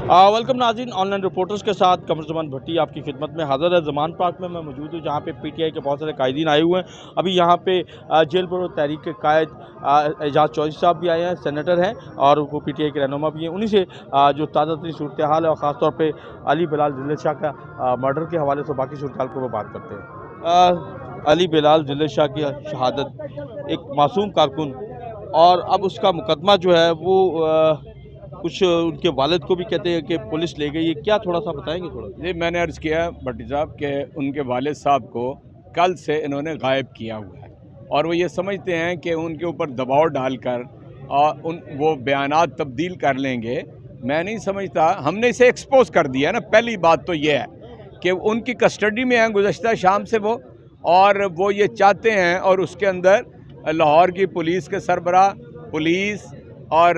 Welcome नाज़रीन, online reporters के साथ कमर ज़मान भट्टी आपकी खिदमत में हाज़िर है। ज़मान पार्क में मैं मौजूद हूँ, जहाँ पे पीटीआई के बहुत सारे कायदीन आए हुए हैं। अभी यहाँ पे जेल बरो तहरीक के कायद एजाज चौधरी साहब भी आए हैं, सेनेटर हैं और वो पीटीआई के रहनुमा भी हैं। उन्हीं से जो ताज़ा तरीन सूरत हाल है और ख़ास तौर पे अली बिलाल जिल्लत शाह का मर्डर के हवाले से बाकी सूरत हाल को वो बात करते हैं। अली बिलाल जिल्लत शाह की शहादत, एक मासूम कारकुन, और अब उसका मुकदमा जो है वो कुछ उनके वालिद को भी कहते हैं कि पुलिस ले गई है। क्या थोड़ा सा बताएंगे थोड़ा? जी, मैंने अर्ज़ किया भट्टी साहब कि उनके वालिद साहब को कल से इन्होंने गायब किया हुआ है और वो ये समझते हैं कि उनके ऊपर दबाव डालकर और वो बयानात तब्दील कर लेंगे। मैं नहीं समझता, हमने इसे एक्सपोज कर दिया ना। पहली बात तो ये है कि उनकी कस्टडी में हैं गुज़श्ता शाम से वो, और वो ये चाहते हैं, और उसके अंदर लाहौर की पुलिस के सरबराह, पुलिस और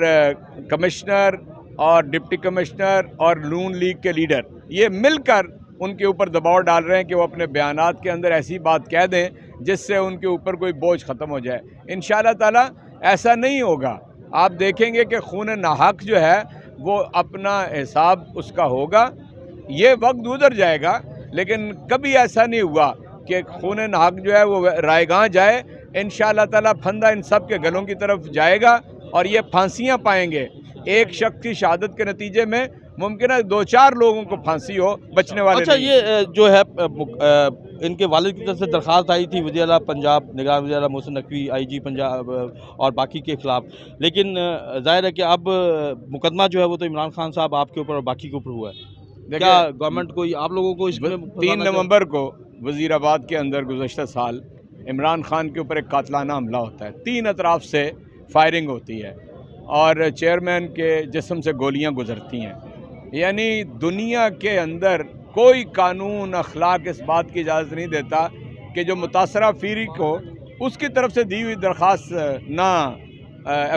कमिश्नर और डिप्टी कमिश्नर और नून लीग के लीडर ये मिलकर उनके ऊपर दबाव डाल रहे हैं कि वो अपने बयानात के अंदर ऐसी बात कह दें जिससे उनके ऊपर कोई बोझ ख़त्म हो जाए। इंशाअल्लाह ताला ऐसा नहीं होगा। आप देखेंगे कि खून नाहक जो है वो अपना हिसाब उसका होगा। ये वक्त गुजर जाएगा, लेकिन कभी ऐसा नहीं हुआ कि खून नाहक जो है वो रायगां जाए। इंशाअल्लाह ताला फंदा इन सब के गलों की तरफ जाएगा और ये फांसियाँ पाएंगे। एक शख्स की शहादत के नतीजे में मुमकिन है 2-4 लोगों को फांसी हो, बचने वाले अच्छा, नहीं। ये जो है इनके वालिद की तरफ से दरख्वास्त आई थी वज़ीर आला पंजाब, निगरान वज़ीर आला मोहसिन नकवी, आईजी पंजाब और बाकी के खिलाफ, लेकिन ज़ाहिर है कि अब मुकदमा जो है वो तो इमरान खान साहब आपके ऊपर और बाकी के ऊपर हुआ है। क्या गवर्नमेंट को, आप लोगों को इसमें 3 नवंबर को वज़ीराबाद के अंदर गुज़श्ता साल इमरान खान के ऊपर एक कातलाना हमला होता है। 3 अतराफ से फायरिंग होती है और चेयरमैन के जिस्म से गोलियां गुजरती हैं। यानी दुनिया के अंदर कोई कानून अखलाक इस बात की इजाज़त नहीं देता कि जो मुतासरा फीरी को उसकी तरफ से दी हुई दरख्वास्त ना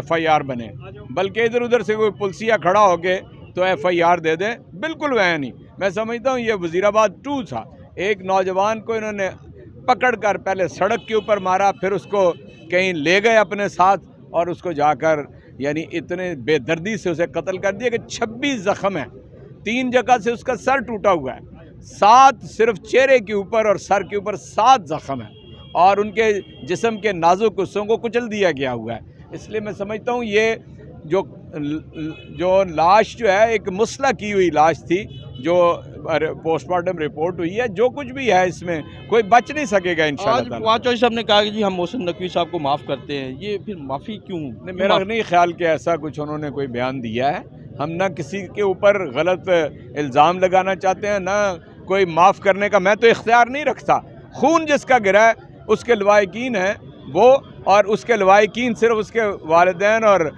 FIR बने, बल्कि इधर उधर से कोई पुलिसिया खड़ा हो के तो FIR दे दें। बिल्कुल वह नहीं। मैं समझता हूँ ये वज़ीराबाद 2 था। एक नौजवान को इन्होंने पकड़ कर पहले सड़क के ऊपर मारा, फिर उसको कहीं ले गए अपने साथ और उसको जाकर यानी इतने बेदर्दी से उसे कत्ल कर दिया कि 26 ज़ख्म है। 3 जगह से उसका सर टूटा हुआ है, 7 सिर्फ चेहरे के ऊपर और सर के ऊपर 7 ज़ख्म है, और उनके जिस्म के नाजुक हिस्सों को कुचल दिया गया हुआ है। इसलिए मैं समझता हूँ ये जो लाश जो है एक मुसला की हुई लाश थी, जो पोस्टमार्टम रिपोर्ट हुई है। जो कुछ भी है इसमें कोई बच नहीं सकेगा इंशाअल्लाह। आज चौधरी साहब ने कहा कि जी हम मोहसिन नकवी साहब को माफ़ करते हैं। ये फिर माफ़ी क्यों? मेरा नहीं ख्याल कि ऐसा कुछ उन्होंने कोई बयान दिया है। हम ना किसी के ऊपर गलत इल्ज़ाम लगाना चाहते हैं, ना कोई माफ़ करने का मैं तो इख्तियार नहीं रखता। खून जिसका गिरा है उसके लवाहिकीन हैं वो, और उसके लवाहिकीन सिर्फ उसके वालिदैन और